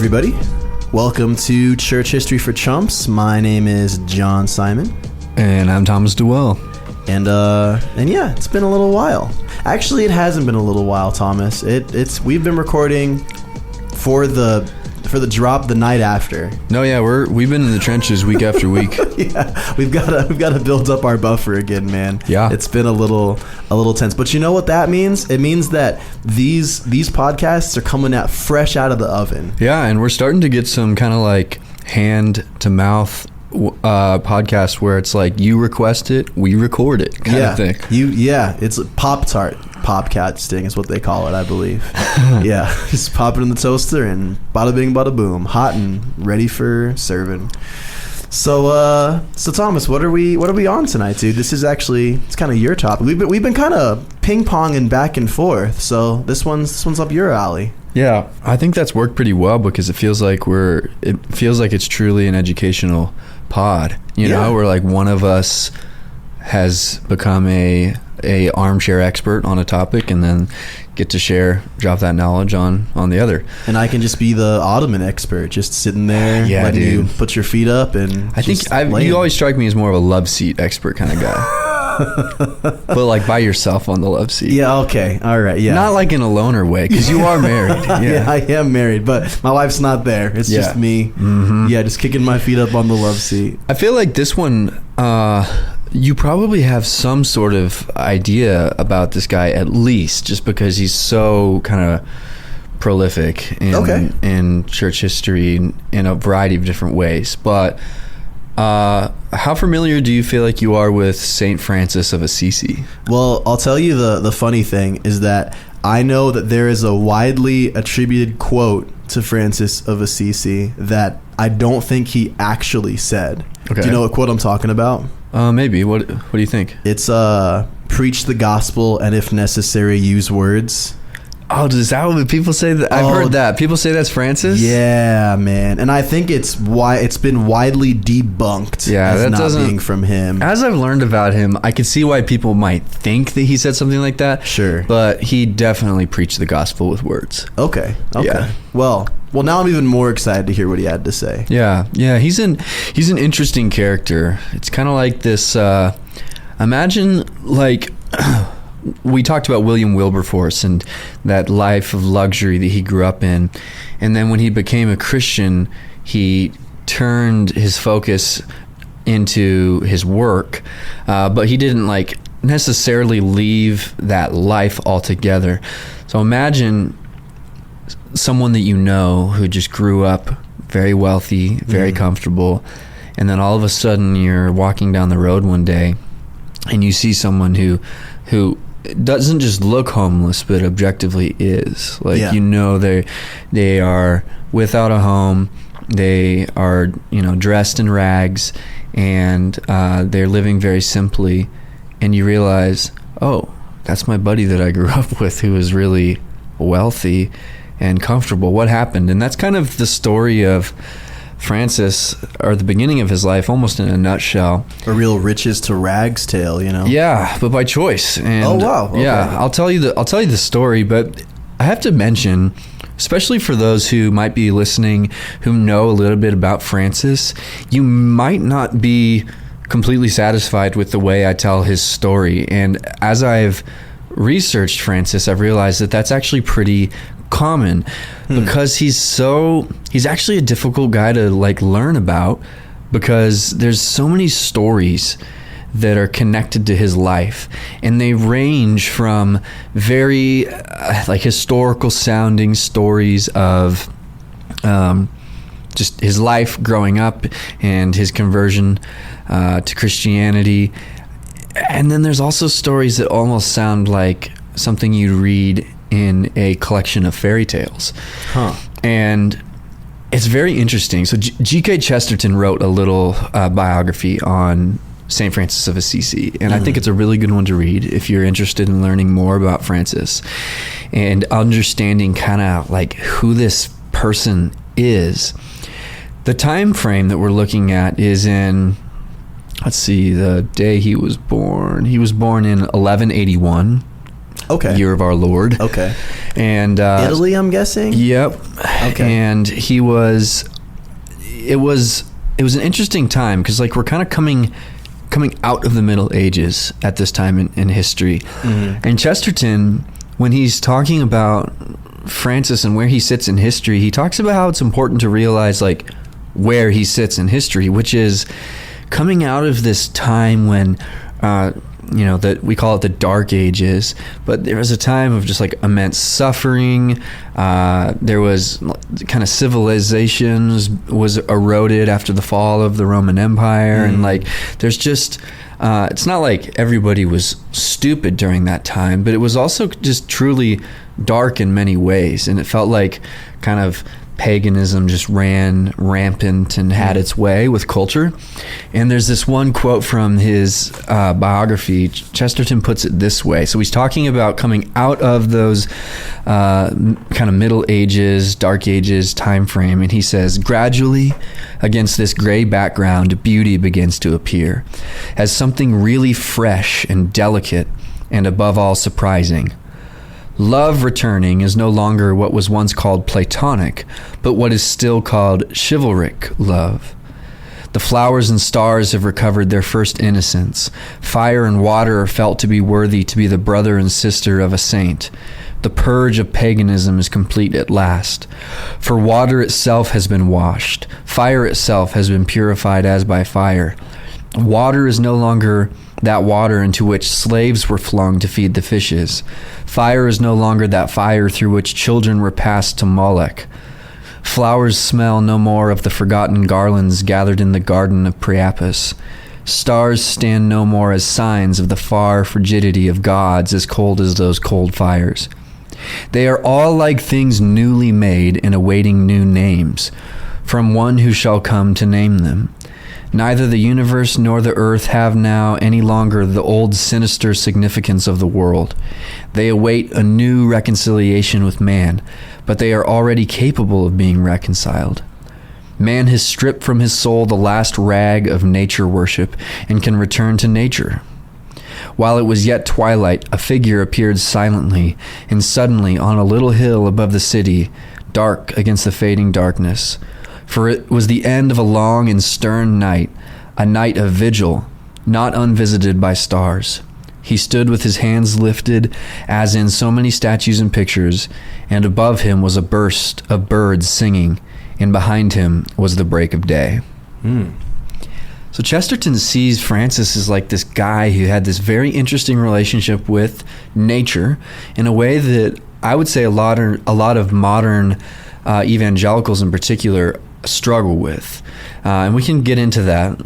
everybody. Welcome to Church History for Chumps. My name is John Simon. And I'm Thomas Duell. And yeah, it's been a little while. Actually, it hasn't been a little while, Thomas. We've been recording for the drop the night after. No, yeah, we've been in the trenches week after week. Yeah, we've got to build up our buffer again, man. Yeah, it's been a little tense. But you know what that means? It means that these podcasts are coming out fresh out of the oven. Yeah, and we're starting to get some kind of like hand to mouth podcast where it's like you request it, we record it kind of thing. It's Pop-Tart popcasting is what they call it, I believe. Yeah, just pop it in the toaster and bada bing bada boom, hot and ready for serving. So Thomas, what are we on tonight, dude? This is actually, it's kind of your topic. We've been kind of ping ponging back and forth, so this one's up your alley. Yeah, I think that's worked pretty well because it feels like it's truly an educational pod. You know, where like one of us has become a armchair expert on a topic and then get to drop that knowledge on the other. And I can just be the ottoman expert, just sitting there, letting you put your feet up. And I think you always strike me as more of a love seat expert kind of guy. But like by yourself on the love seat. Yeah, okay. All right, yeah. Not like in a loner way, because you are married. Yeah, I am married, but my wife's not there. It's just me. Mm-hmm. Yeah, just kicking my feet up on the love seat. I feel like this one, you probably have some sort of idea about this guy, at least, just because he's so kind of prolific in church history in a variety of different ways. But how familiar do you feel like you are with Saint Francis of Assisi? Well, I'll tell you the funny thing is that I know that there is a widely attributed quote to Francis of Assisi that I don't think he actually said. Okay. Do you know what quote I'm talking about? Maybe. What do you think? It's preach the gospel and if necessary use words. Oh, is that what people say? That I've heard that people say that's Francis. Yeah, man, and I think it's been widely debunked. Yeah, as that not doesn't being from him. As I've learned about him, I can see why people might think that he said something like that. Sure, but he definitely preached the gospel with words. Okay. Yeah. Well, now I'm even more excited to hear what he had to say. Yeah. He's an interesting character. It's kind of like this. Imagine like. We talked about William Wilberforce and that life of luxury that he grew up in. And then when he became a Christian, he turned his focus into his work. But he didn't like necessarily leave that life altogether. So imagine someone that you know who just grew up very wealthy, very comfortable. And then all of a sudden you're walking down the road one day and you see someone who doesn't just look homeless, but objectively is. Like, you know, they are without a home. They are, dressed in rags, and they're living very simply. And you realize, oh, that's my buddy that I grew up with who is really wealthy and comfortable. What happened? And that's kind of the story of Francis, or the beginning of his life, almost in a nutshell. A real riches to rags tale, Yeah, but by choice. And oh wow! Okay. Yeah, I'll tell you the story, but I have to mention, especially for those who might be listening who know a little bit about Francis, you might not be completely satisfied with the way I tell his story. And as I've researched Francis, I've realized that that's actually pretty common because he's actually a difficult guy to like learn about, because there's so many stories that are connected to his life, and they range from very like historical sounding stories of just his life growing up and his conversion to Christianity, and then there's also stories that almost sound like something you'd read in a collection of fairy tales. And it's very interesting. So G.K. Chesterton wrote a little biography on St. Francis of Assisi, and I think it's a really good one to read if you're interested in learning more about Francis and understanding kind of like who this person is. The time frame that we're looking at is in, let's see, the day he was born. He was born in 1181. Okay. year of our Lord. Okay. And Italy, I'm guessing. Yep. Okay. And he was. It was an interesting time because like we're kind of coming out of the Middle Ages at this time in history. Mm-hmm. And Chesterton, when he's talking about Francis and where he sits in history, he talks about how it's important to realize like where he sits in history, which is coming out of this time when that we call it the Dark Ages, but there was a time of just like immense suffering. There was kind of civilizations was eroded after the fall of the Roman Empire, and like there's just it's not like everybody was stupid during that time, but it was also just truly dark in many ways, and it felt like kind of paganism just ran rampant and had its way with culture. And there's this one quote from his biography. Chesterton puts it this way. So he's talking about coming out of those kind of Middle Ages, Dark Ages time frame, and he says, gradually, against this gray background, beauty begins to appear as something really fresh and delicate and above all surprising. Love returning is no longer what was once called platonic, but what is still called chivalric love. The flowers and stars have recovered their first innocence. Fire and water are felt to be worthy to be the brother and sister of a saint. The purge of paganism is complete at last. For water itself has been washed. Fire itself has been purified as by fire. Water is no longer that water into which slaves were flung to feed the fishes. Fire is no longer that fire through which children were passed to Moloch. Flowers smell no more of the forgotten garlands gathered in the garden of Priapus. Stars stand no more as signs of the far frigidity of gods as cold as those cold fires. They are all like things newly made and awaiting new names, from one who shall come to name them. Neither the universe nor the earth have now any longer the old sinister significance of the world. They await a new reconciliation with man, but they are already capable of being reconciled. Man has stripped from his soul the last rag of nature worship and can return to nature. While it was yet twilight, a figure appeared silently and suddenly on a little hill above the city, dark against the fading darkness. For it was the end of a long and stern night, a night of vigil, not unvisited by stars. He stood with his hands lifted, as in so many statues and pictures, and above him was a burst of birds singing, and behind him was the break of day. So Chesterton sees Francis as like this guy who had this very interesting relationship with nature in a way that I would say a lot of modern evangelicals in particular struggle with, and we can get into that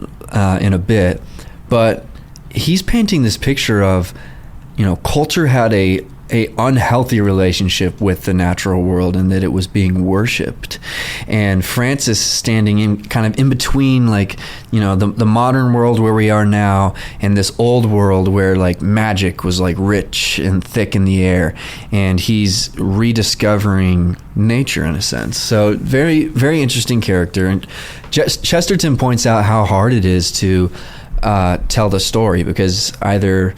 in a bit. But he's painting this picture of, culture had a unhealthy relationship with the natural world, and that it was being worshipped. And Francis standing in kind of in between, like, the modern world where we are now and this old world where like magic was like rich and thick in the air, and he's rediscovering nature in a sense. So very, very interesting character. And Chesterton points out how hard it is to tell the story, because either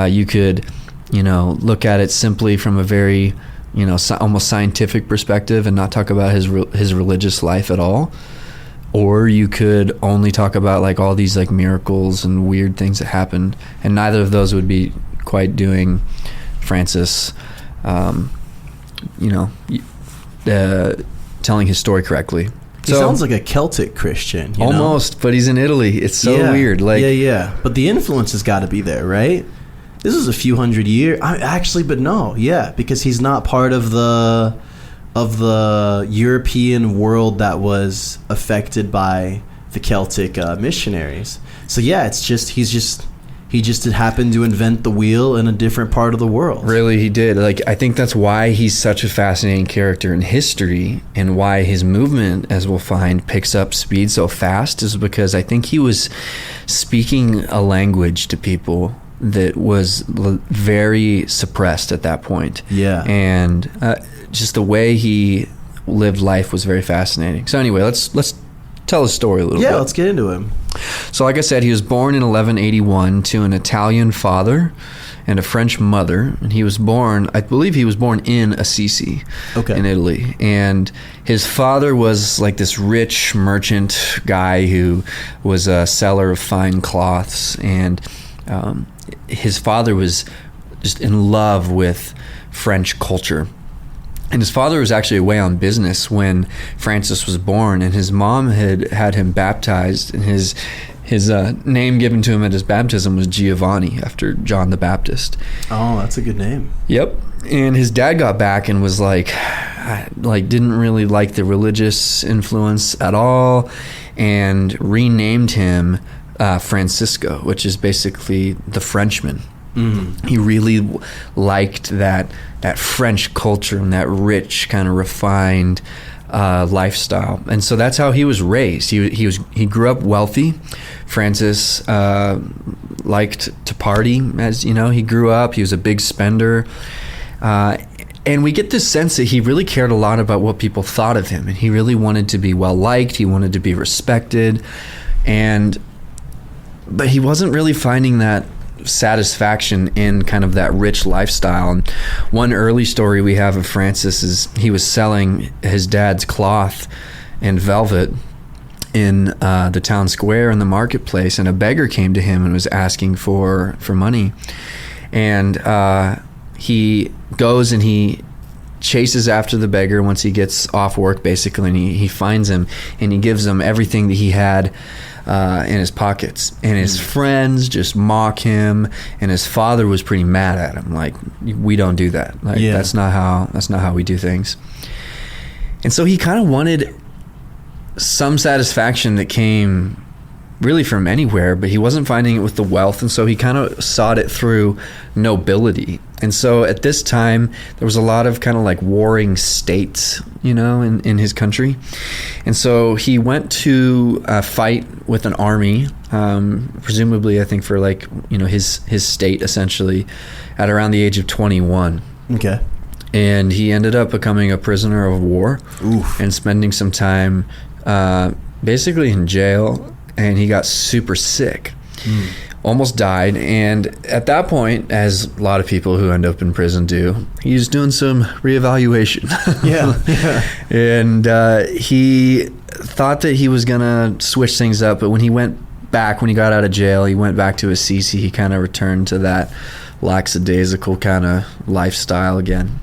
you could look at it simply from a very, almost scientific perspective and not talk about his religious life at all. Or you could only talk about like all these like miracles and weird things that happened, and neither of those would be quite doing Francis, telling his story correctly. He sounds like a Celtic Christian. Almost, but he's in Italy. It's so weird. Like, yeah. But the influence has got to be there, right? This is a few hundred years, because he's not part of the European world that was affected by the Celtic missionaries. So yeah, he just happened to invent the wheel in a different part of the world. Really, he did. Like, I think that's why he's such a fascinating character in history, and why his movement, as we'll find, picks up speed so fast, is because I think he was speaking a language to people that was very suppressed at that point. Yeah. And just the way he lived life was very fascinating. So anyway, let's tell his story a little bit. Yeah, let's get into him. So like I said, he was born in 1181 to an Italian father and a French mother. And he was born, I believe he was born in Assisi in Italy. And his father was like this rich merchant guy who was a seller of fine cloths. And his father was just in love with French culture. And his father was actually away on business when Francis was born, and his mom had him baptized, and his name given to him at his baptism was Giovanni, after John the Baptist. Oh, that's a good name. Yep. And his dad got back and was like didn't really like the religious influence at all, and renamed him Francisco, which is basically the Frenchman. Mm-hmm. He really liked that French culture and that rich, kind of refined lifestyle, and so that's how he was raised. He grew up wealthy. Francis liked to party, as you know. He grew up. He was a big spender, and we get this sense that he really cared a lot about what people thought of him, and he really wanted to be well liked. He wanted to be respected, but he wasn't really finding that satisfaction in kind of that rich lifestyle. And one early story we have of Francis is he was selling his dad's cloth and velvet in the town square in the marketplace, and a beggar came to him and was asking for money. And he goes and he chases after the beggar once he gets off work, basically, and he finds him, and he gives him everything that he had in his pockets. And his friends just mock him, and his father was pretty mad at him, like, we don't do that. Like, that's not how we do things. And so he kind of wanted some satisfaction that came really from anywhere, but he wasn't finding it with the wealth, and so he kind of sought it through nobility. And so at this time, there was a lot of kind of like warring states, you know, in his country. And so he went to fight with an army, presumably, I think, for like, you know, his state, essentially, at around the age of 21. Okay. And he ended up becoming a prisoner of war. Oof. And spending some time basically in jail. And he got super sick, almost died. And at that point, as a lot of people who end up in prison do, he's doing some reevaluation. Yeah. And he thought that he was going to switch things up. But when he got out of jail, he went back to Assisi. He kind of returned to that lackadaisical kind of lifestyle again.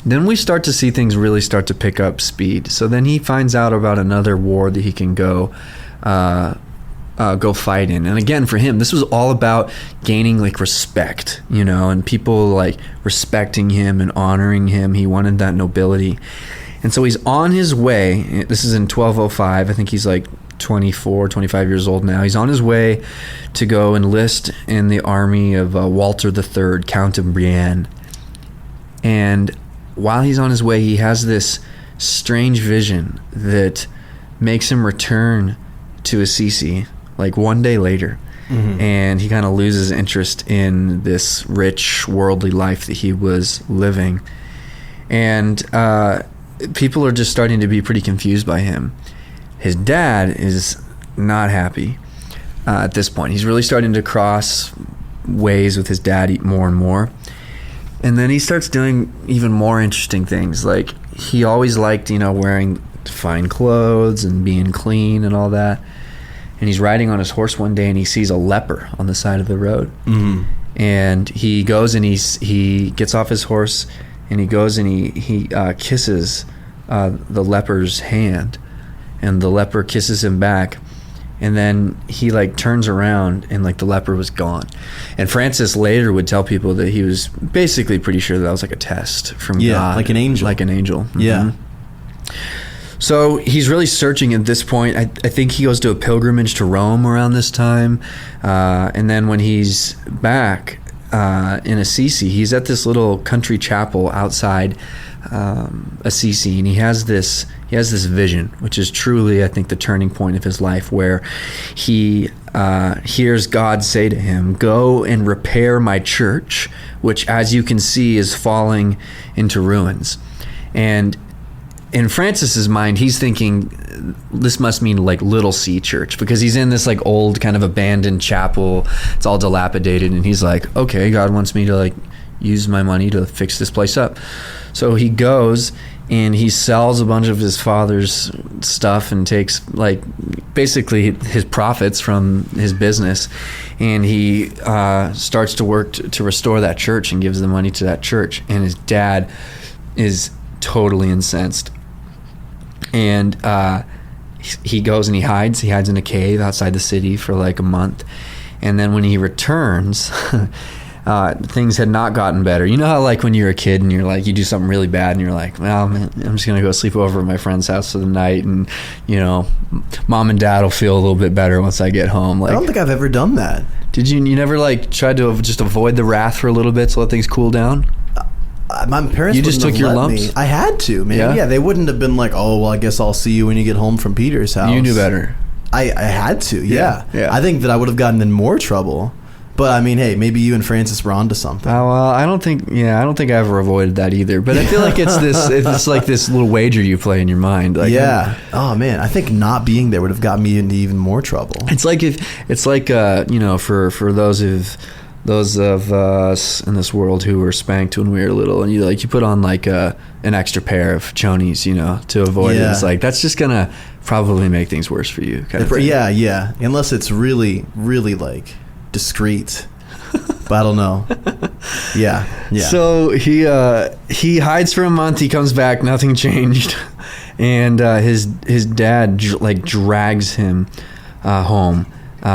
Then we start to see things really start to pick up speed. So then he finds out about another war that he can go fight in. And again, for him, this was all about gaining like respect, you know, and people like respecting him and honoring him. He wanted that nobility. And so he's on his way. This is in 1205. I think he's like 24, 25 years old now. He's on his way to go enlist in the army of Walter III, Count of Brienne. And while he's on his way, he has this strange vision that makes him return to Assisi like one day later. Mm-hmm. And he kind of loses interest in this rich worldly life that he was living. And people are just starting to be pretty confused by him. His dad is not happy at this point. He's really starting to cross ways with his dad more and more. And then he starts doing even more interesting things. Like, he always liked, you know, wearing fine clothes and being clean and all that. And he's riding on his horse one day, and he sees a leper on the side of the road. Mm-hmm. And he goes and he gets off his horse, and he goes and he kisses the leper's hand. And the leper kisses him back. And then he like turns around, and like the leper was gone. And Francis later would tell people that he was basically pretty sure that was like a test from God. Like an angel. Like an angel. Mm-hmm. Yeah. So he's really searching at this point. I think he goes to a pilgrimage to Rome around this time. And then when he's back in Assisi, he's at this little country chapel outside Assisi, and he has this vision, which is truly, I think, the turning point of his life, where he hears God say to him, "Go and repair my church, which, as you can see, is falling into ruins." And in Francis's mind, he's thinking this must mean like Little C Church, because he's in this like old kind of abandoned chapel. It's all dilapidated, and he's like, okay, God wants me to like use my money to fix this place up. So he goes and he sells a bunch of his father's stuff and takes like basically his profits from his business, and he starts to work to restore that church and gives the money to that church. And his dad is totally incensed, and he goes and he hides in a cave outside the city for like a month. And then when he returns, things had not gotten better. You know how like when you're a kid and you're like, you do something really bad and you're like, well, man, I'm just gonna go sleep over at my friend's house for the night, and you know, mom and dad will feel a little bit better once I get home. Like, I don't think I've ever done that. Did you never like tried to just avoid the wrath for a little bit to let things cool down? My parents, you just took your lumps? Me. I had to, man. Yeah, they wouldn't have been like, oh, well, I guess I'll see you when you get home from Peter's house. You knew better. I had to, yeah. Yeah. I think that I would have gotten in more trouble. But I mean, hey, maybe you and Francis were onto something. Well, I don't think I ever avoided that either. But I feel like it's like this little wager you play in your mind. Like, yeah. Oh man, I think not being there would have gotten me into even more trouble. It's like you know, for those of us in this world who were spanked when we were little, and you put on like an extra pair of chonies, you know, to avoid it. It's like, that's just gonna probably make things worse for you. Kind of thing. Yeah. Unless it's really, really like discreet. But I don't know. Yeah. So he hides for a month. He comes back. Nothing changed, and his dad drags him home.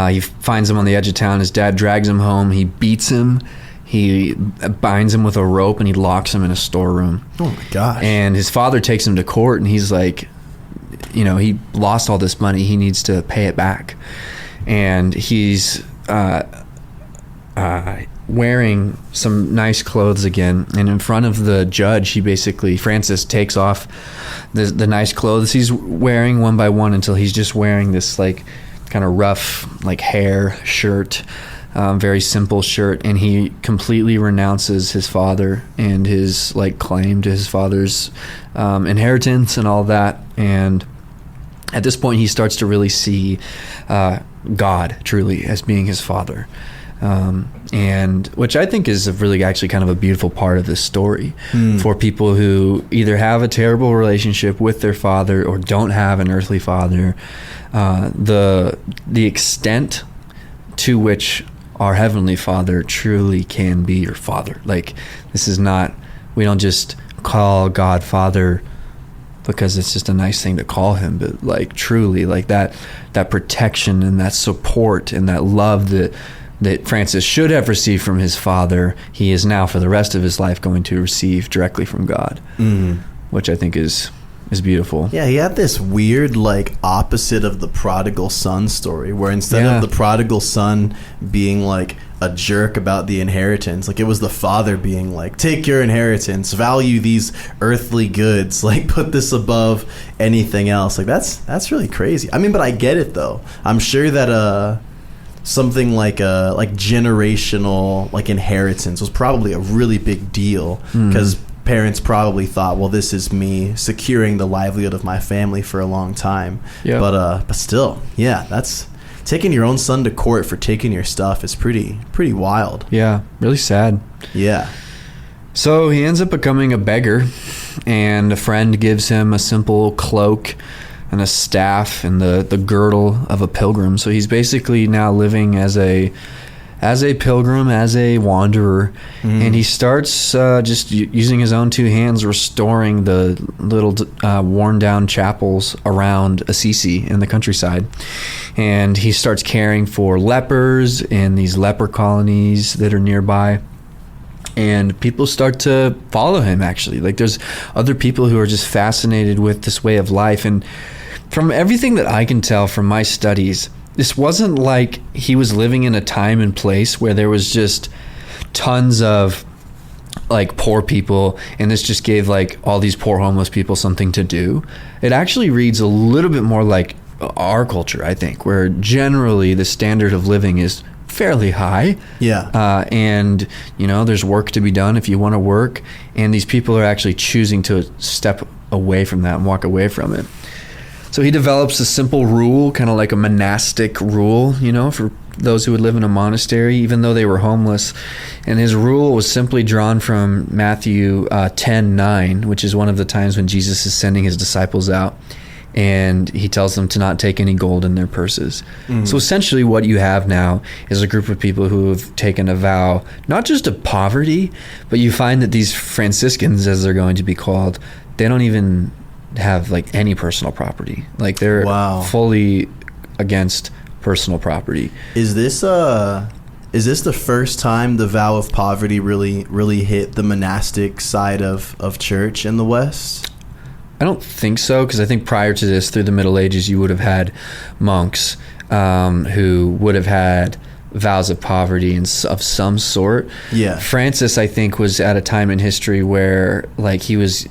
He finds him on the edge of town. His dad drags him home. He beats him. He binds him with a rope, and he locks him in a storeroom. Oh my gosh. And his father takes him to court, and he's like, you know, he lost all this money. He needs to pay it back. And he's wearing some nice clothes again. And in front of the judge, Francis takes off the nice clothes he's wearing one by one until he's just wearing this like kind of rough like hair shirt, very simple shirt, and he completely renounces his father and his like claim to his father's inheritance and all that. And at this point he starts to really see God truly as being his father, and which I think is really actually kind of a beautiful part of this story for people who either have a terrible relationship with their father or don't have an earthly father. The extent to which our Heavenly Father truly can be your Father. Like, this is not, we don't just call God Father because it's just a nice thing to call him, but like truly like that protection and that support and that love that Francis should have received from his father, he is now for the rest of his life going to receive directly from God, which I think is beautiful. Yeah, he had this weird like opposite of the prodigal son story, where instead of the prodigal son being like a jerk about the inheritance, like it was the father being like, take your inheritance, value these earthly goods, like put this above anything else. Like that's really crazy. I mean, but I get it though. I'm sure that something like generational like inheritance was probably a really big deal, because parents probably thought, well, this is me securing the livelihood of my family for a long time. Yep. But still, yeah, that's taking your own son to court for taking your stuff is pretty wild. Yeah, really sad. Yeah. So he ends up becoming a beggar, and a friend gives him a simple cloak and a staff and the girdle of a pilgrim. So he's basically now living as a pilgrim, as a wanderer, and he starts just using his own two hands restoring the little worn down chapels around Assisi in the countryside. And he starts caring for lepers in these leper colonies that are nearby. And people start to follow him, actually. Like, there's other people who are just fascinated with this way of life. And from everything that I can tell from my studies, this wasn't like he was living in a time and place where there was just tons of like poor people, and this just gave like all these poor homeless people something to do. It actually reads a little bit more like our culture, I think, where generally the standard of living is fairly high. Yeah. And, there's work to be done if you want to work. And these people are actually choosing to step away from that and walk away from it. So he develops a simple rule, kind of like a monastic rule, for those who would live in a monastery, even though they were homeless. And his rule was simply drawn from Matthew 10:9, which is one of the times when Jesus is sending his disciples out. And he tells them to not take any gold in their purses. Mm-hmm. So essentially what you have now is a group of people who have taken a vow, not just of poverty, but you find that these Franciscans, as they're going to be called, they don't even have like any personal property. Like they're fully against personal property. Is this the first time the vow of poverty really hit the monastic side of church in the West? I don't think so, because I think prior to this, through the Middle Ages, you would have had monks who would have had vows of poverty of some sort. Yeah. Francis, I think, was at a time in history where what he was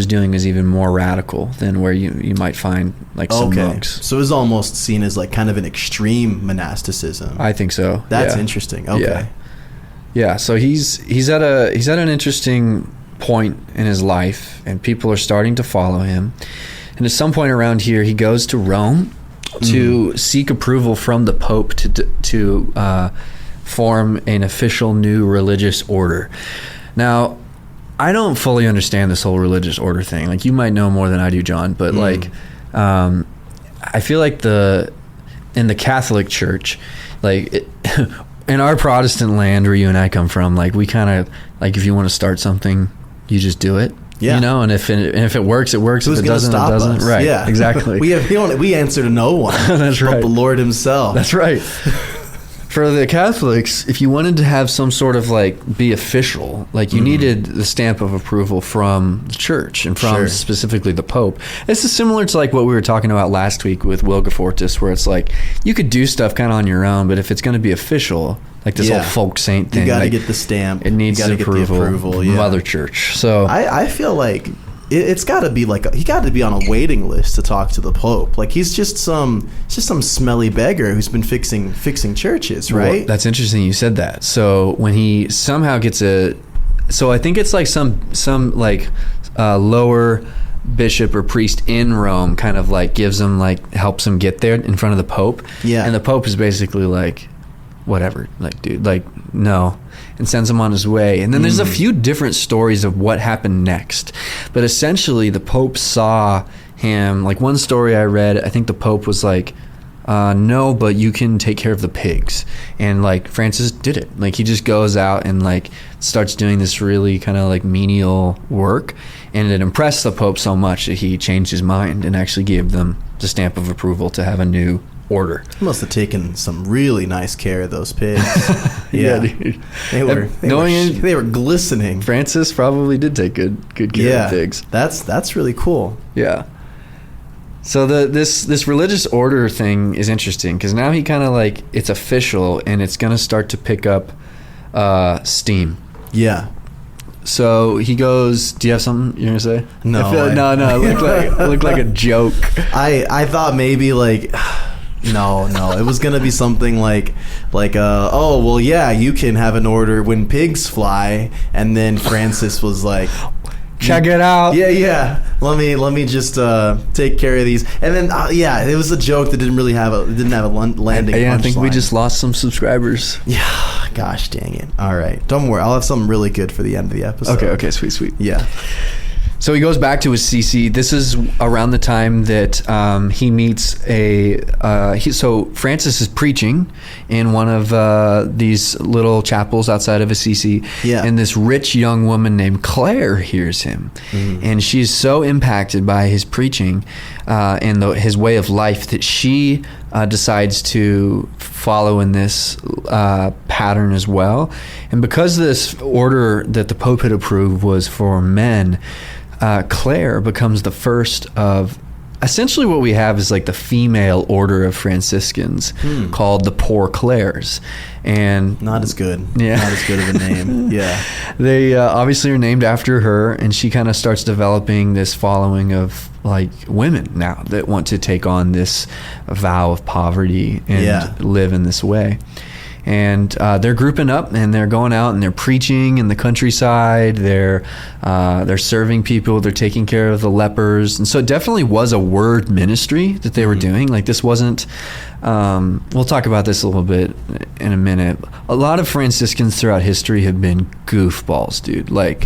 doing is even more radical than where you might find like some monks. So it was almost seen as like kind of an extreme monasticism. I think so. That's interesting. Okay. Yeah. So he's at an interesting point in his life, and people are starting to follow him. And at some point around here, he goes to Rome to seek approval from the Pope to form an official new religious order. Now, I don't fully understand this whole religious order thing. Like, you might know more than I do, John, but I feel like in the Catholic Church, in our Protestant land where you and I come from, like, we kind of, like, if you want to start something, you just do it. Yeah. And if it works, it works. Who's if it doesn't, it doesn't. Us? Right. Yeah. Exactly. we answer to no one. That's right. But the Lord himself. That's right. For the Catholics, if you wanted to have some sort of be official, you needed the stamp of approval from the church and from specifically the Pope. This is similar to what we were talking about last week with Wilgefortis, where it's you could do stuff kind of on your own, but if it's going to be official, this whole folk saint thing, you got to get the stamp. It needs the approval. Mother Church. So I feel like it's got to be he got to be on a waiting list to talk to the Pope. He's just some smelly beggar who's been fixing churches, right? Well, that's interesting you said that. So when he somehow gets I think it's some lower bishop or priest in Rome kind of gives him helps him get there in front of the Pope. Yeah. And the Pope is basically whatever, dude, no, and sends him on his way. And then there's a few different stories of what happened next, but essentially the Pope saw him. One story I read, I think the Pope was no, but you can take care of the pigs. And Francis did it. He just goes out and starts doing this really kind of menial work, and it impressed the Pope so much that he changed his mind and actually gave them the stamp of approval to have a new order. He must have taken some really nice care of those pigs. Yeah, dude. They were glistening. Francis probably did take good care of pigs. That's really cool. Yeah. So this religious order thing is interesting because now he kind of it's official and it's going to start to pick up steam. Yeah. So he goes. Do you have something you're gonna say? No. No. It looked like a joke. I thought maybe No, it was gonna be something oh well, yeah, you can have an order when pigs fly, and then Francis was check it out. Yeah. Let me just take care of these, and then it was a joke that didn't have a landing. I think we just lost some subscribers. Yeah, gosh dang it. All right, don't worry, I'll have something really good for the end of the episode. Okay, sweet. Yeah. So he goes back to Assisi. This is around the time that he meets so Francis is preaching in one of these little chapels outside of Assisi. Yeah. And this rich young woman named Claire hears him. Mm. And she's so impacted by his preaching and his way of life that she decides to follow in this pattern as well. And because this order that the Pope had approved was for men, Claire becomes the first of essentially what we have is the female order of Franciscans called the Poor Clares. And not as good. Yeah. Not as good of a name. Yeah. They obviously are named after her, and she kind of starts developing this following of women now that want to take on this vow of poverty and live in this way. and they're grouping up and they're going out and they're preaching in the countryside. They're serving people. They're taking care of the lepers, and so it definitely was a word ministry that they were doing. Like, this wasn't. We'll talk about this a little bit in a minute. A lot of Franciscans throughout history have been goofballs, dude. Like,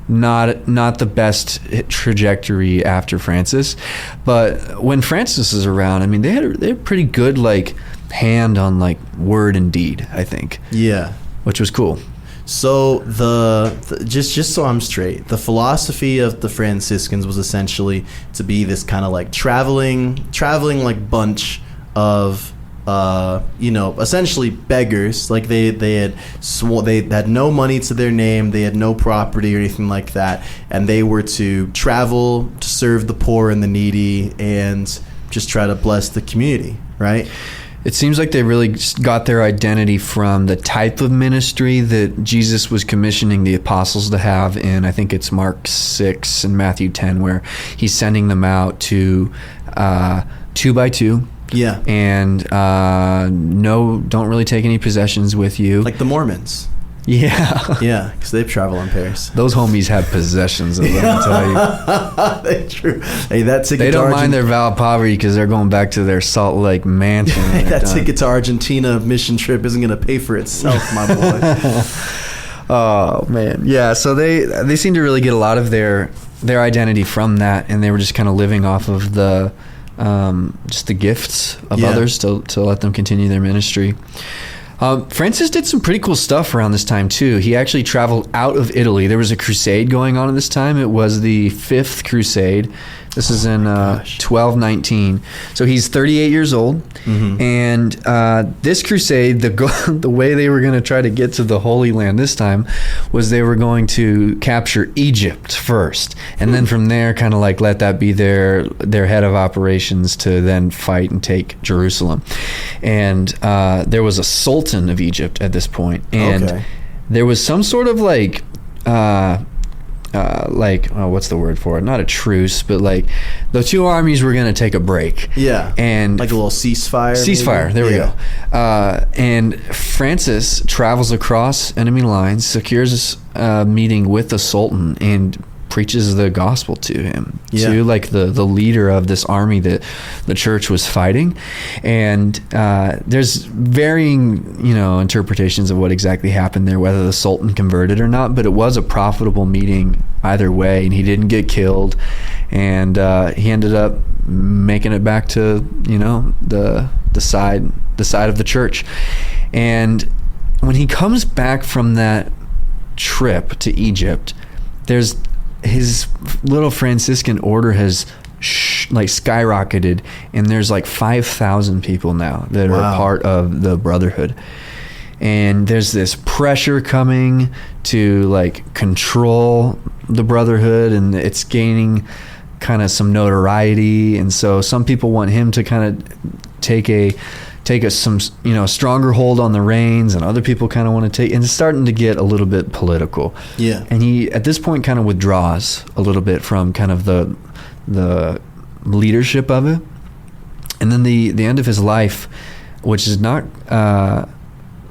not the best trajectory after Francis, but when Francis is around, I mean, they had a pretty good like hand on like word and deed, I think. Yeah, which was cool. So just so I'm straight, the philosophy of the Franciscans was essentially to be this kind of like traveling like bunch of essentially beggars. Like they had no money to their name, they had no property or anything like that, and they were to travel to serve the poor and the needy and just try to bless the community, right? It seems like they really got their identity from the type of ministry that Jesus was commissioning the apostles to have in, I think it's Mark 6 and Matthew 10, where he's sending them out to 2 by 2. Yeah. And don't really take any possessions with you. Like the Mormons. Yeah. Yeah, because they travel in pairs. Those homies have possessions, let me tell you. That's true. Hey, that ticket they don't mind their vow of poverty because they're going back to their Salt Lake mansion. That ticket to Argentina mission trip isn't going to pay for itself, my boy. Oh, man. Yeah, so they seem to really get a lot of their identity from that, and they were just kind of living off of the just the gifts of others to let them continue their ministry. Francis did some pretty cool stuff around this time too. He actually traveled out of Italy. There was a crusade going on at this time. It was the 5th crusade. This is in 1219. So he's 38 years old. Mm-hmm. And this crusade, the way they were going to try to get to the Holy Land this time was they were going to capture Egypt first. And then from there, kind of like let that be their head of operations to then fight and take Jerusalem. And there was a sultan of Egypt at this point. And there was some sort of like... what's the word for it? Not a truce, but like the two armies were going to take a break. Yeah. And like a little ceasefire. Ceasefire. There we go. And Francis travels across enemy lines, secures a meeting with the Sultan, and preaches the gospel to him, to like the leader of this army that the church was fighting. And there's varying interpretations of what exactly happened there, whether the Sultan converted or not, but it was a profitable meeting either way, and he didn't get killed, and he ended up making it back to the side of the church. And when he comes back from that trip to Egypt, there's his little Franciscan order has skyrocketed, and there's like 5,000 people now that are part of the brotherhood. And there's this pressure coming to like control the brotherhood, and it's gaining kind of some notoriety. And so some people want him to kind of take a stronger hold on the reins, and other people kind of want to take, and it's starting to get a little bit political. Yeah. And he at this point kind of withdraws a little bit from kind of the leadership of it. And then the end of his life, which is not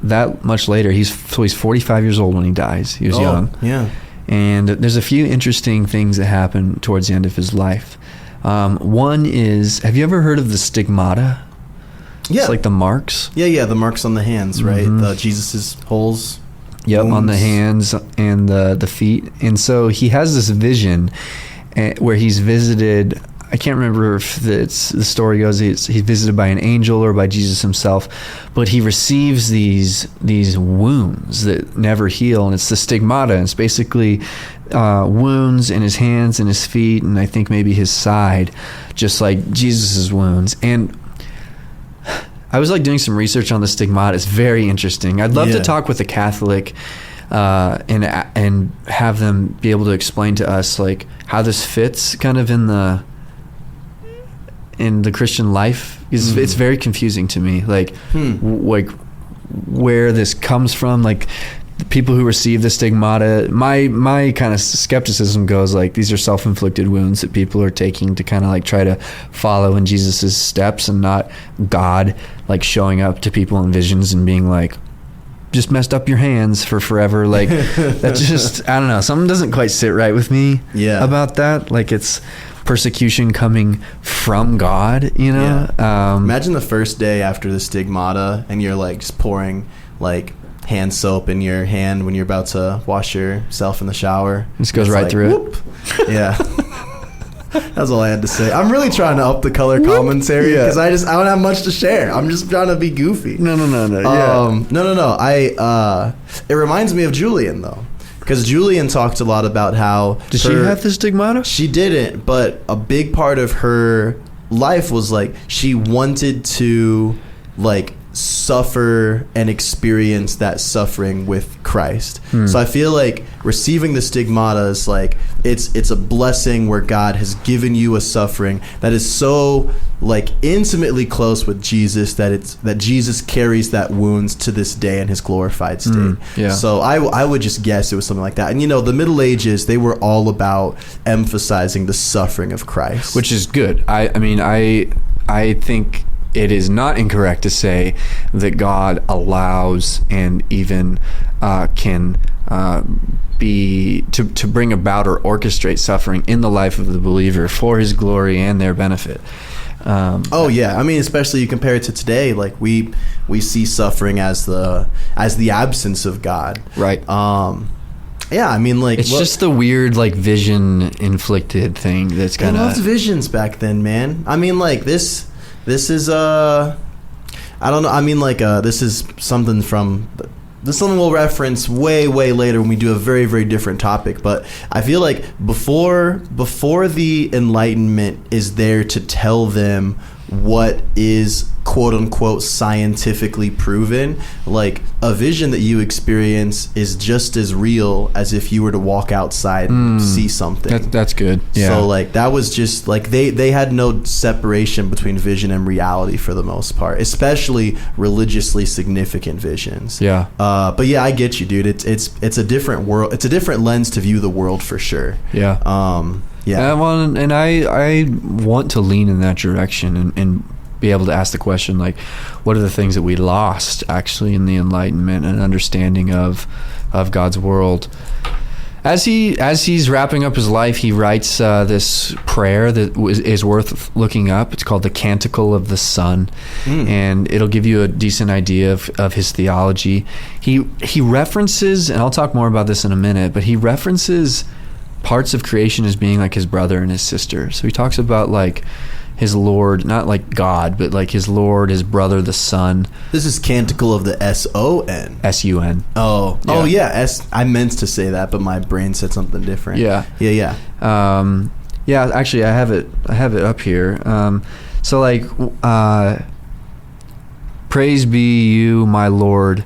that much later, he's 45 years old when he dies. He was young. Yeah. And there's a few interesting things that happen towards the end of his life. One is, have you ever heard of the stigmata? Yeah. It's like the marks. Yeah, the marks on the hands, right? Mm-hmm. The Jesus's holes. Yep, wounds. On the hands and the feet. And so he has this vision where he's visited. I can't remember if the story goes he's visited by an angel or by Jesus himself, but he receives these wounds that never heal, and it's the stigmata. And it's basically wounds in his hands and his feet, and I think maybe his side, just like Jesus's wounds. And I was like doing some research on the stigmata. It's very interesting. I'd love to talk with a Catholic and have them be able to explain to us like how this fits kind of in the Christian life. It's very confusing to me, like like where this comes from, like the people who receive the stigmata. My kind of skepticism goes like, these are self-inflicted wounds that people are taking to kind of like try to follow in Jesus's steps, and not God like showing up to people in visions and being like, just messed up your hands for forever. Like, that just, I don't know, something doesn't quite sit right with me about that. Like, it's persecution coming from God, you know? Imagine the first day after the stigmata and you're like just pouring like hand soap in your hand when you're about to wash yourself in the shower. This goes right through whoop. It. Yeah. That's all I had to say. I'm really trying to up the color commentary because I don't have much to share. I'm just trying to be goofy. No. It reminds me of Julian though, because Julian talked a lot about how did she have the stigmata? She didn't, but a big part of her life was like she wanted to like suffer and experience that suffering with Christ. So I feel like receiving the stigmata is like it's a blessing where God has given you a suffering that is so like intimately close with Jesus that Jesus carries that wounds to this day in his glorified state. So I would just guess it was something like that. And you know, the Middle Ages, they were all about emphasizing the suffering of Christ, which is good. I mean I think it is not incorrect to say that God allows and even can be to bring about or orchestrate suffering in the life of the believer for his glory and their benefit. I mean, especially you compare it to today, like we see suffering as the absence of God, right? I mean, like it's just the weird like vision inflicted thing that's kind of. I loved visions back then, man. I mean, like this is I don't know. I mean, like this is something we'll reference way later when we do a very, very different topic. But I feel like before the Enlightenment is there to tell them what is quote unquote scientifically proven, like a vision that you experience is just as real as if you were to walk outside and see something. That's good. Yeah. So like that was just like they had no separation between vision and reality for the most part, especially religiously significant visions. Yeah. But yeah, I get you, dude. It's a different world. It's a different lens to view the world for sure. Yeah. And I want to lean in that direction and be able to ask the question, like, what are the things that we lost actually in the Enlightenment and understanding of God's world? As he's wrapping up his life, he writes this prayer that is worth looking up. It's called the Canticle of the Sun, and it'll give you a decent idea of his theology. He references, and I'll talk more about this in a minute, but he references parts of creation as being like his brother and his sister. So he talks about like his Lord, not like God, but like his Lord, his brother, the Son. This is Canticle of the S-O-N. S-U-N. Oh, yeah. Oh yeah. I meant to say that, but my brain said something different. Yeah. Actually, I have it up here. So like, praise be you, my Lord,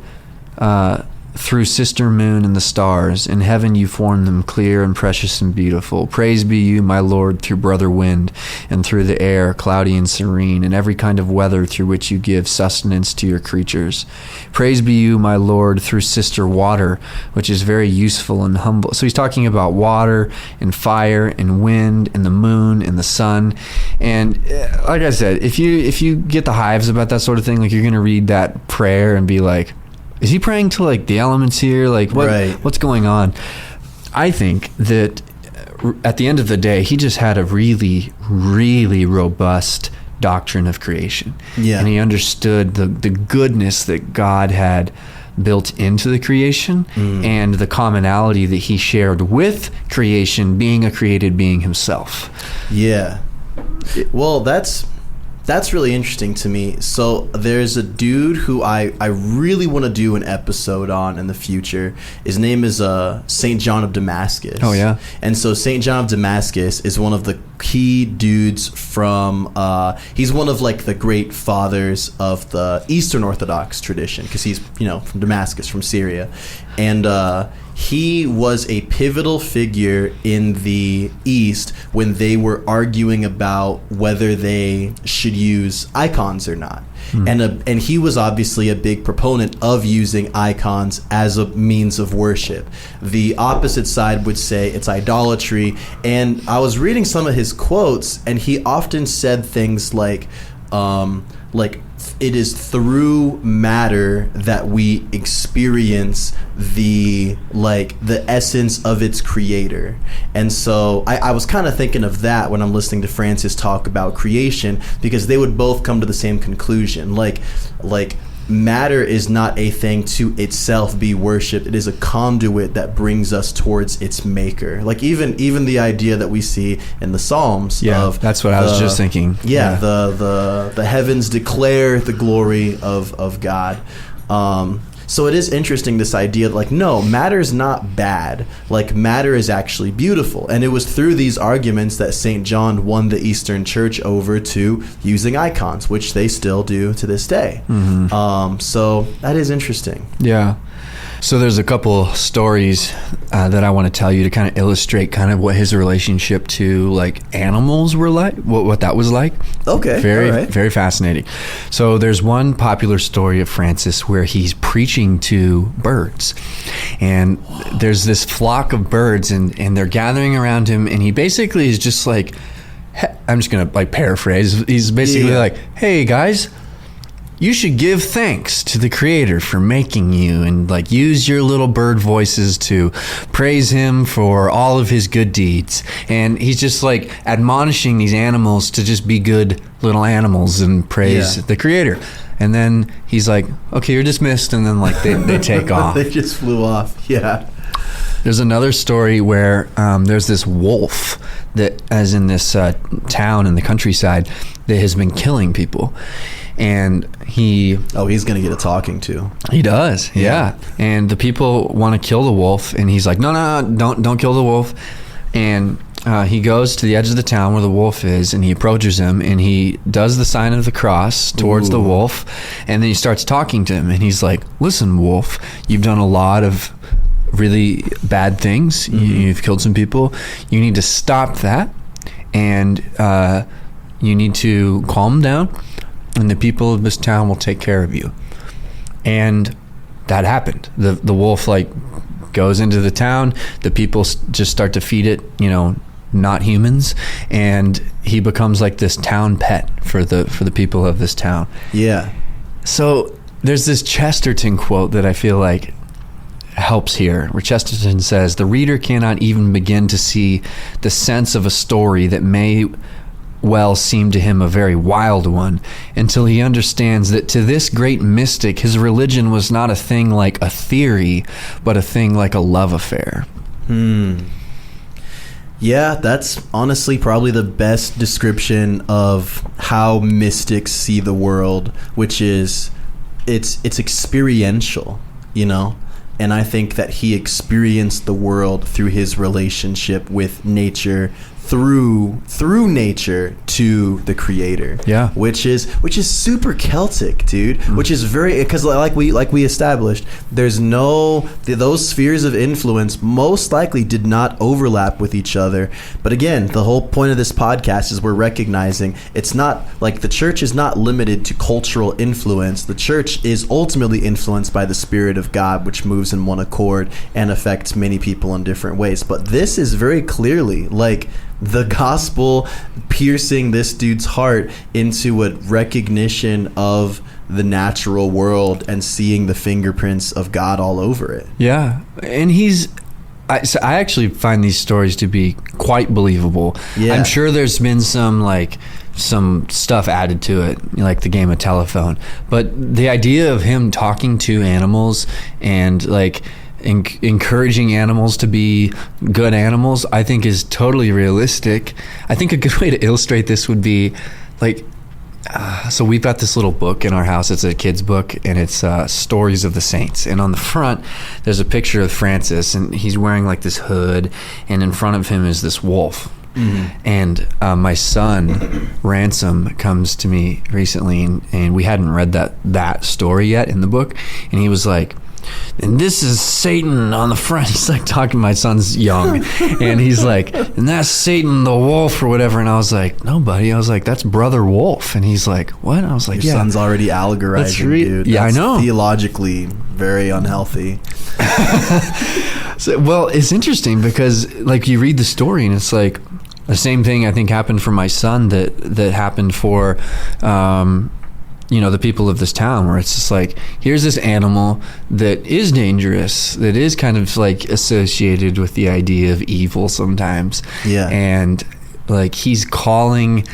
through sister moon and the stars. In heaven you formed them clear and precious and beautiful. Praise be you, my Lord, through brother wind and through the air, cloudy and serene, and every kind of weather through which you give sustenance to your creatures. Praise be you, my Lord, through sister water, which is very useful and humble. So he's talking about water and fire and wind and the moon and the sun. And like I said, if you get the hives about that sort of thing, like you're going to read that prayer and be like, is he praying to like the elements here? Like what's going on? I think that at the end of the day, he just had a really, really robust doctrine of creation. Yeah. And he understood the goodness that God had built into the creation and the commonality that he shared with creation, being a created being himself. Yeah. Well, that's really interesting to me. So there's a dude who I really want to do an episode on in the future. His name is St. John of Damascus. Oh, yeah. And so St. John of Damascus is one of the key dudes from, he's one of like the great fathers of the Eastern Orthodox tradition because he's, from Damascus, from Syria. And he was a pivotal figure in the East when they were arguing about whether they should use icons or not. And he was obviously a big proponent of using icons as a means of worship. The opposite side would say it's idolatry. And I was reading some of his quotes, and he often said things like it is through matter that we experience the essence of its creator. And so I was kind of thinking of that when I'm listening to Francis talk about creation, because they would both come to the same conclusion. Like matter is not a thing to itself be worshipped. It is a conduit that brings us towards its maker. Like even the idea that we see in the Psalms of that's what I was just thinking. The heavens declare the glory of God. So it is interesting, this idea that, like, no, matter is not bad. Like, matter is actually beautiful. And it was through these arguments that St. John won the Eastern Church over to using icons, which they still do to this day. So that is interesting. Yeah. So there's a couple stories that I want to tell you to kind of illustrate kind of what his relationship to like animals were like, what that was like. Okay. Very fascinating. So there's one popular story of Francis where he's preaching to birds, and there's this flock of birds, and they're gathering around him, and he basically is just like, I'm just going to like paraphrase. He's basically like, hey guys, you should give thanks to the Creator for making you, and like use your little bird voices to praise him for all of his good deeds. And he's just like admonishing these animals to just be good little animals and praise the Creator. And then he's like, okay, you're dismissed. And then like they take off. They just flew off. Yeah. There's another story where there's this wolf that, as in this town in the countryside, that has been killing people. And he's gonna get a talking to. He does, yeah. And the people want to kill the wolf, and he's like, no, don't kill the wolf. And he goes to the edge of the town where the wolf is, and he approaches him, and he does the sign of the cross towards the wolf, and then he starts talking to him, and he's like, listen, wolf, you've done a lot of really bad things. You've killed some people. You need to stop that, and you need to calm down, and the people of this town will take care of you. And that happened. The wolf like goes into the town. The people just start to feed it, not humans, and he becomes like this town pet for the people of this town. Yeah. So there's this Chesterton quote that I feel like helps here, where Chesterton says, the reader cannot even begin to see the sense of a story that may well seem to him a very wild one, until he understands that to this great mystic his religion was not a thing like a theory, but a thing like a love affair. Yeah, that's honestly probably the best description of how mystics see the world, which is it's experiential, and I think that he experienced the world through his relationship with nature, through nature to the Creator. Yeah. Which is super Celtic, dude. Which is very, because like we established, there's those spheres of influence most likely did not overlap with each other. But again, the whole point of this podcast is we're recognizing it's not like the church is not limited to cultural influence. The church is ultimately influenced by the Spirit of God, which moves in one accord and affects many people in different ways. But this is very clearly like the gospel piercing this dude's heart into a recognition of the natural world and seeing the fingerprints of God all over it. Yeah. And I actually find these stories to be quite believable. Yeah. I'm sure there's been some stuff added to it, like the game of telephone. But the idea of him talking to animals and like encouraging animals to be good animals, I think is totally realistic. I think a good way to illustrate this would be like, so we've got this little book in our house. It's a kid's book, and it's Stories of the Saints. And on the front, there's a picture of Francis, and he's wearing like this hood, and in front of him is this wolf. And my son Ransom comes to me recently, and we hadn't read that story yet in the book, and he was like, and this is Satan on the front. He's like talking to my son's young, and he's like, and that's Satan the wolf or whatever. And I was like, no, buddy. I was like, that's Brother Wolf. And he's like, what? I was like, your son's already allegorizing, dude. Yeah, I know. Theologically very unhealthy. So, well, it's interesting because like you read the story and it's like the same thing I think happened for my son that happened for the people of this town, where it's just like, here's this animal that is dangerous, that is kind of like associated with the idea of evil sometimes. Yeah. And like he's calling,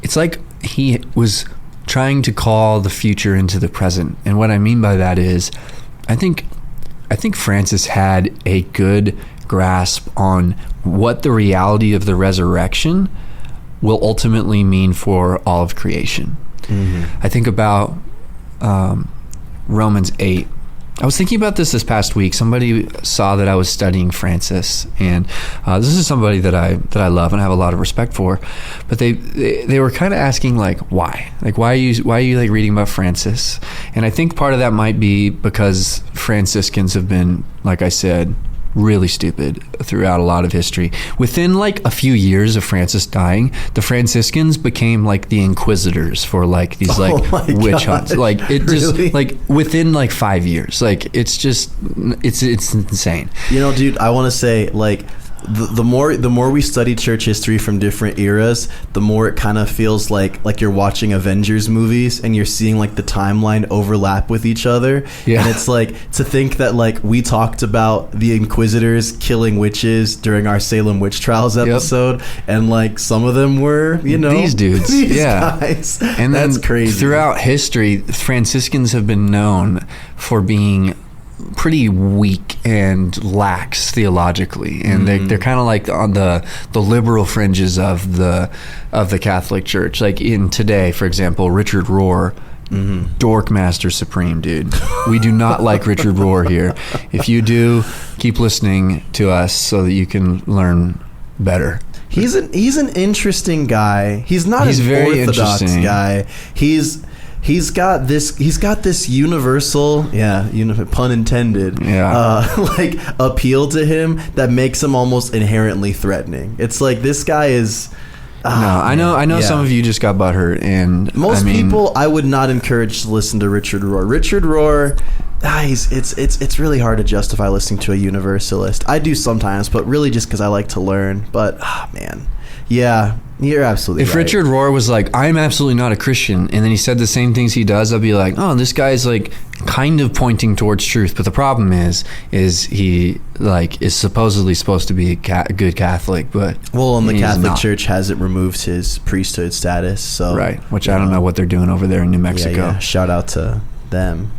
it's like he was trying to call the future into the present. And what I mean by that is, I think Francis had a good grasp on what the reality of the resurrection will ultimately mean for all of creation. I think about Romans 8. I was thinking about this past week. Somebody saw that I was studying Francis, and this is somebody that I love and have a lot of respect for. But they were kind of asking like, why are you like reading about Francis? And I think part of that might be because Franciscans have been, like I said, really stupid throughout a lot of history. Within like a few years of Francis dying, the Franciscans became like the inquisitors for like these like witch hunts. Like it just really? Like within like 5 years, like it's insane. Dude, I want to say like the more we study church history from different eras, the more it kind of feels like you're watching Avengers movies and you're seeing like the timeline overlap with each other. Yeah. And it's like to think that like we talked about the Inquisitors killing witches during our Salem witch trials episode, and like some of them were, these dudes, these guys. And that's crazy. Throughout history, Franciscans have been known for being pretty weak and lax theologically, and they're kind of like on the liberal fringes of the Catholic Church. Like in today, for example, Richard Rohr, dork master supreme, dude. We do not like Richard Rohr here. If you do, keep listening to us so that you can learn better. He's an interesting guy. He's not an very orthodox guy. He's got this universal, pun intended, like appeal to him that makes him almost inherently threatening. It's like this guy is. I know. Some of you just got butthurt, and most people I would not encourage to listen to Richard Rohr. Richard Rohr, it's really hard to justify listening to a universalist. I do sometimes, but really just because I like to learn. But man. Yeah, you're absolutely right. If Richard Rohr was like, I'm absolutely not a Christian, and then he said the same things he does, I'd be like, oh, this guy's like kind of pointing towards truth. But the problem is he like is supposedly supposed to be a good Catholic, but and the Catholic Church hasn't removed his priesthood status, so right. Which I don't know what they're doing over there in New Mexico. Yeah. Shout out to them.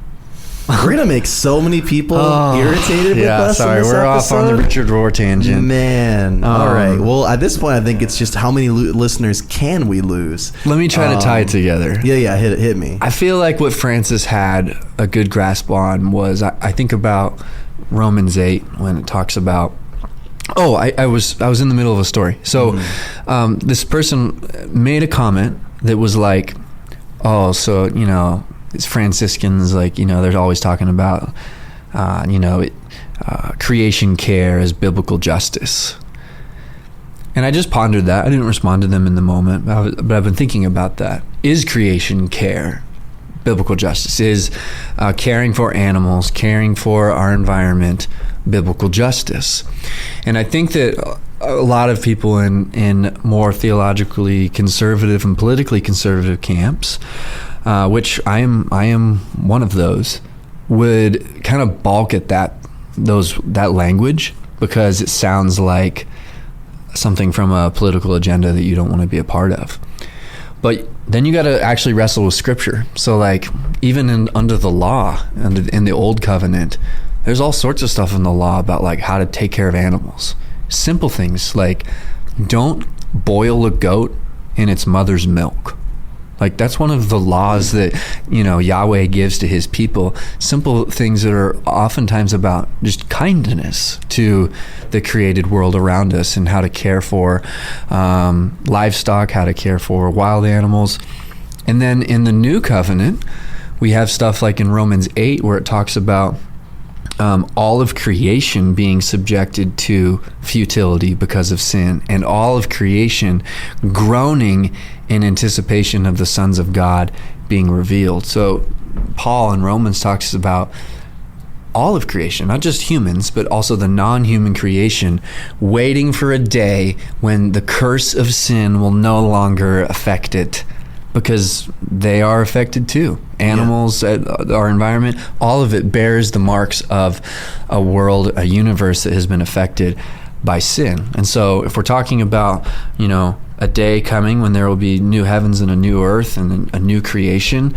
We're gonna make so many people irritated with us. Sorry, we're off on the Richard Rohr tangent. Man, all right. Well, at this point, I think it's just how many listeners can we lose? Let me try to tie it together. Yeah, hit me. I feel like what Francis had a good grasp on was I think about Romans 8 when it talks about. Oh, I was in the middle of a story. So, this person made a comment that was like, "Oh, so it's Franciscans, like, they're always talking about, creation care as biblical justice." And I just pondered that. I didn't respond to them in the moment, but I've been thinking about that. Is creation care biblical justice? Is caring for animals, caring for our environment, biblical justice? And I think that a lot of people in more theologically conservative and politically conservative camps, which I am one of those, would kind of balk at that language because it sounds like something from a political agenda that you don't want to be a part of. But then you got to actually wrestle with Scripture. So like even under the law, in the Old Covenant, there's all sorts of stuff in the law about like how to take care of animals. Simple things like don't boil a goat in its mother's milk. Like that's one of the laws that Yahweh gives to his people. Simple things that are oftentimes about just kindness to the created world around us and how to care for livestock, how to care for wild animals. And then in the New Covenant, we have stuff like in Romans 8 where it talks about all of creation being subjected to futility because of sin, and all of creation groaning in anticipation of the sons of God being revealed. So Paul in Romans talks about all of creation, not just humans, but also the non-human creation, waiting for a day when the curse of sin will no longer affect it because they are affected too. Animals, our environment, all of it bears the marks of a world, a universe that has been affected by sin. And so if we're talking about, a day coming when there will be new heavens and a new earth and a new creation,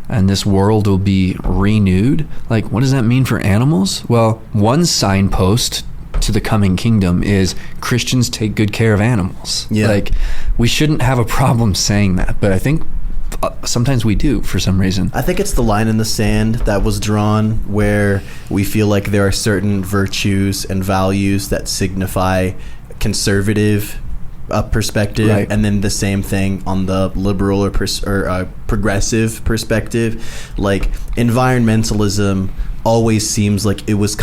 and this world will be renewed, like, what does that mean for animals? Well, one signpost to the coming kingdom is Christians take good care of animals. Yeah. Like, we shouldn't have a problem saying that, but I think sometimes we do for some reason. I think it's the line in the sand that was drawn where we feel like there are certain virtues and values that signify conservative perspective, right, and then the same thing on the liberal or progressive perspective. Like, environmentalism always seems like it was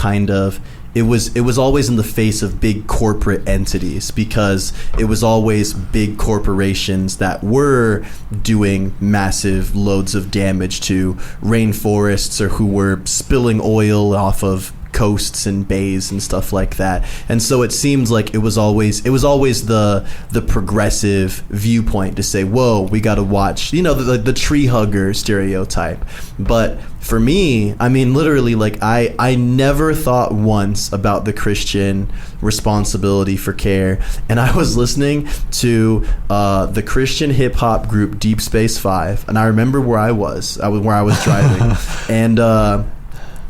always in the face of big corporate entities, because it was always big corporations that were doing massive loads of damage to rainforests, or who were spilling oil off of coasts and bays and stuff like that. And so it seems like it was always the progressive viewpoint to say, whoa, we got to watch, the tree hugger stereotype. But for me, I mean, literally, like, I never thought once about the Christian responsibility for care. And I was listening to the Christian hip hop group Deep Space 5, and I remember where I was driving, and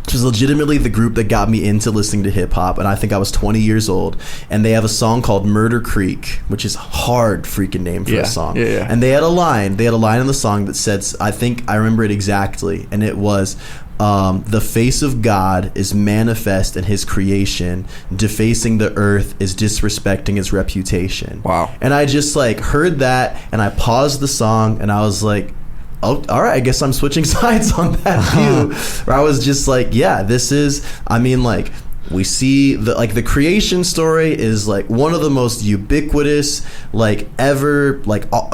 it was legitimately the group that got me into listening to hip hop, and I think I was 20 years old. And they have a song called Murder Creek, which is a hard freaking name for a song. Yeah. And they had a line in the song that said, I think I remember it exactly, and it was, the face of God is manifest in his creation. Defacing the earth is disrespecting his reputation. Wow. And I just heard that, and I paused the song, and I was like, oh, all right, I guess I'm switching sides on that view. Where I was just like, yeah, this is, we see the creation story is one of the most ubiquitous, ever,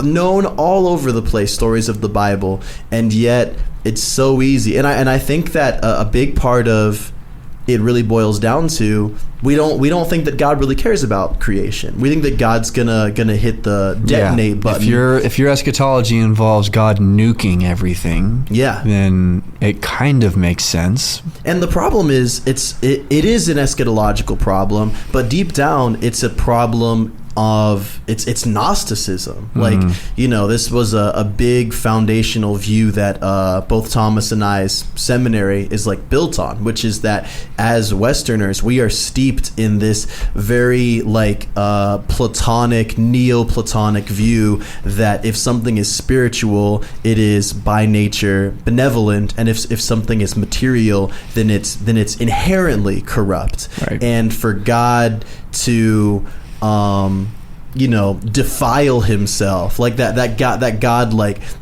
known all over the place stories of the Bible, and yet it's so easy. And I think that a big part of it really boils down to, we don't think that God really cares about creation. We think that God's gonna hit the detonate button. If your eschatology involves God nuking everything, then it kind of makes sense. And the problem is, it is an eschatological problem, but deep down, it's a problem of it's Gnosticism. This was a big foundational view that both Thomas and I's seminary is built on, which is that as Westerners, we are steeped in this very Platonic, Neoplatonic view that if something is spiritual, it is by nature benevolent, and if something is material, then it's inherently corrupt. Right. And for God to defile himself, that God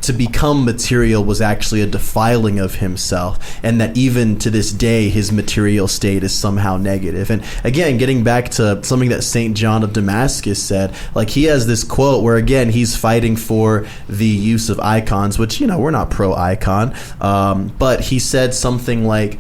to become material was actually a defiling of himself, and that even to this day his material state is somehow negative. And again, getting back to something that Saint John of Damascus said, he has this quote where, again, he's fighting for the use of icons, which we're not pro icon, but he said something like,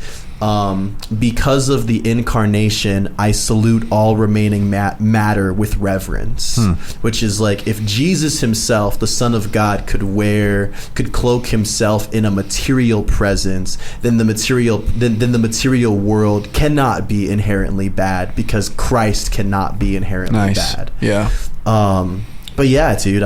because of the incarnation, I salute all remaining matter with reverence. Which is if Jesus himself, the Son of God, could cloak himself in a material presence, then the material world cannot be inherently bad, because Christ cannot be inherently bad. Yeah. But yeah, dude,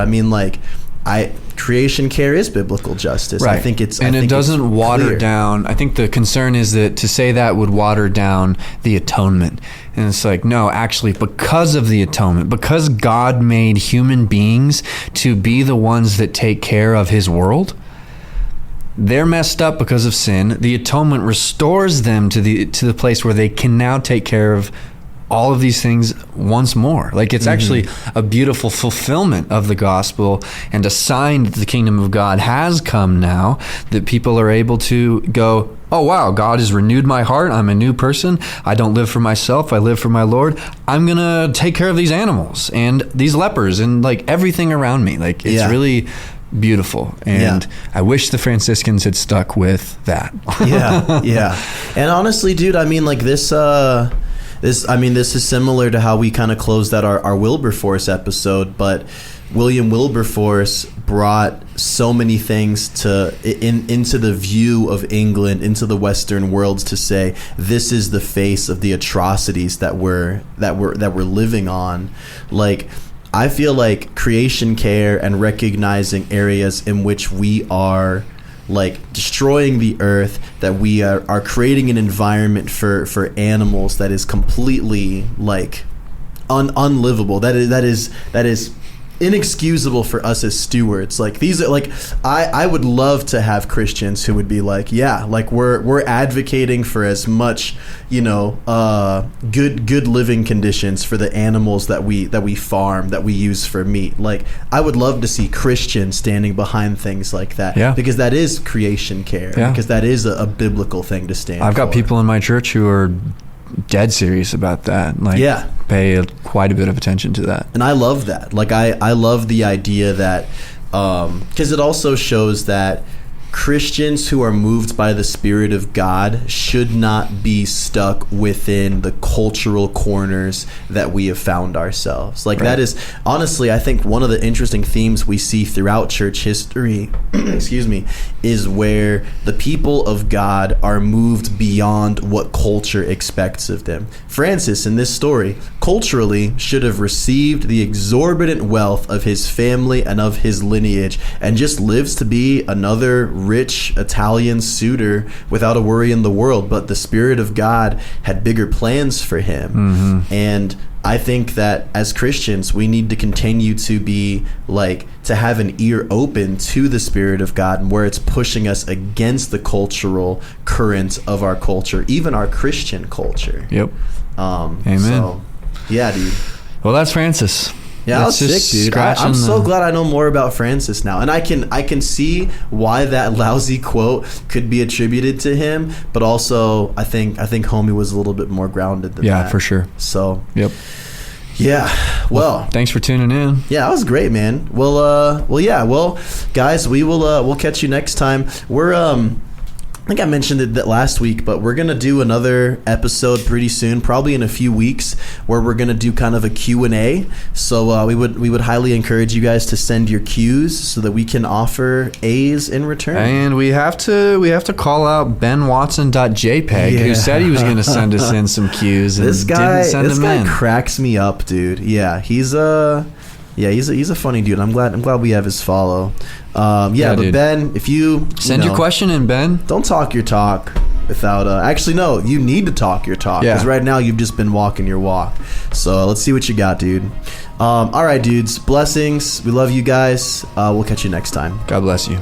creation care is biblical justice. Right. I think it's, and it doesn't water clear. down. I think the concern is that to say that would water down the atonement. And it's no, actually, because of the atonement, because God made human beings to be the ones that take care of his world, they're messed up because of sin. The atonement restores them to the place where they can now take care of all of these things once more. It's actually a beautiful fulfillment of the gospel, and a sign that the kingdom of God has come now, that people are able to go, oh wow, God has renewed my heart, I'm a new person, I don't live for myself, I live for my Lord, I'm gonna take care of these animals and these lepers and everything around me. It's really beautiful, and I wish the Franciscans had stuck with that. yeah. And honestly, dude, this is similar to how we kind of closed out our Wilberforce episode, but William Wilberforce brought so many things into the view of England, into the Western worlds, to say this is the face of the atrocities that we're living on. Like, I feel like creation care and recognizing areas in which we are like destroying the earth, that we are creating an environment for animals that is completely like unlivable. That is inexcusable for us as stewards. Like, these are like, I would love to have Christians who would be like, yeah, like we're advocating for as much, you know, good living conditions for the animals that we farm, that we use for meat. Like, I would love to see Christians standing behind things like that. Yeah. Because that is creation care. Yeah. Because that is a biblical thing to stand I've got for. people in my church who are dead serious about that. Like, Yeah. pay quite a bit of attention to that. And I love that. Like, I love the idea that, because it also shows that Christians who are moved by the Spirit of God should not be stuck within the cultural corners that we have found ourselves. Like, Right. that is, honestly, I think one of the interesting themes we see throughout church history, excuse me, is where the people of God are moved beyond what culture expects of them. Francis, in this story, culturally should have received the exorbitant wealth of his family and of his lineage, and just lives to be another rich Italian suitor without a worry in the world. But the Spirit of God had bigger plans for him. Mm-hmm. And I think that as Christians, we need to continue to be like, to have an ear open to the Spirit of God, and where it's pushing us against the cultural currents of our culture, even our Christian culture. Yep. Amen. So, yeah, dude. Well, that's Francis. Yeah, That's I was just sick, dude. scratching I'm so the- glad I know more about Francis now, and I can see why that lousy quote could be attributed to him, but also I think homie was a little bit more grounded than that. Yeah, for sure. So, Yep. yeah. Well, Thanks for tuning in. yeah, that was great, man. Well, guys, we'll catch you next time. We're I think I mentioned it that last week, but we're gonna do another episode pretty soon, probably in a few weeks, where we're gonna do kind of a Q&A. So we would highly encourage you guys to send your Qs so that we can offer A's in return. And we have to call out benwatson.jpg, Yeah. who said he was going to send us in some cues and This guy, didn't send them in. cracks me up, dude. Yeah, he's a funny dude. I'm glad we have his follow. But dude. Ben, if you Send your question in, Ben. don't talk your talk without actually, no, you need to talk your talk, Yeah. because right now you've just been walking your walk. So let's see what you got, dude. All right, dudes, blessings. We love you guys. We'll catch you next time. God bless you.